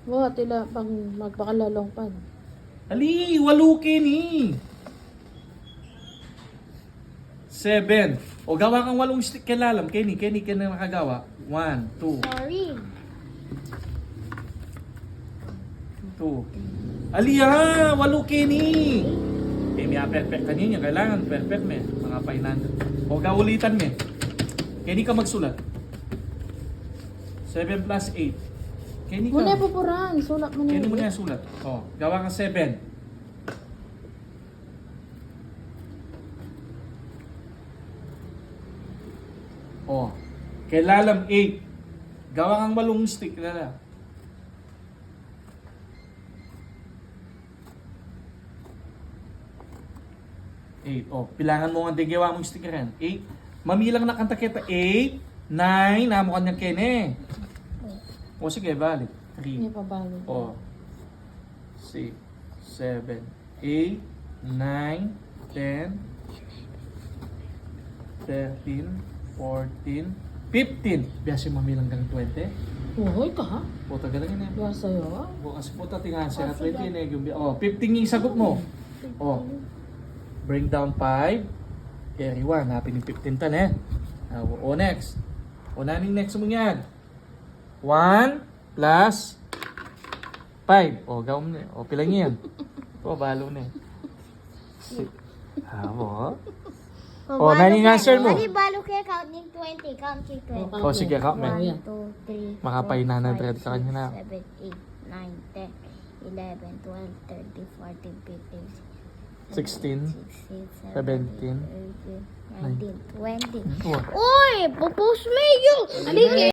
Wa, tila pang magpakalalong pan. Ali, 8 Kenny. 7. O gawa kang 8 stick kilalam. Kenny ka na nakagawa. 1, 2, Sorry. 2. Ali ha, 8 Kenny. Eh, may perfect kanina. Kailangan perfect me. Mga 500. O gaulitan me. Kenny ka magsulat. 7 plus 8. Kenny ka. Muna pupuran, sulat mo na. Kenny mo na yung sulat. O, gawa kang 7. O, kilalam 8. Gawa kang 8 stick. Kilala. O, pilangan mo nga din gawa mong stickeran. 8. Mamilang na kanta kita. 8, 9. Namo ka niyang kene. O sige, balik. Hindi 3. pa balo. O. 6, 7, 8, 9, 10, 13, 14, 15. Biasa mamilang kang 20. Uhoy ka ha? Puta galang yun eh. Diba sa'yo? O, kasi puta tingahan siya na 20 yun eh. O, 15 yung sagot mo. O. Bring down 5. Carry 1. Hanapin yung 15 tan eh. O, next. O, naning next mo yan. 1 plus 5. O, gawin mo na. O, pilang yan. O, balo na. 6. O. Oh, naning answer mo. Ano balo kaya counting 20? Counting 20. O, sige, count mo. 1, 2, 3, Makapay na 900 ka kanina. 7, 8, 9, 10, 11, 12, 13, 14, 15, 16, 16, 17, 19, 20. O. Uy! Pupus mo yun! Alin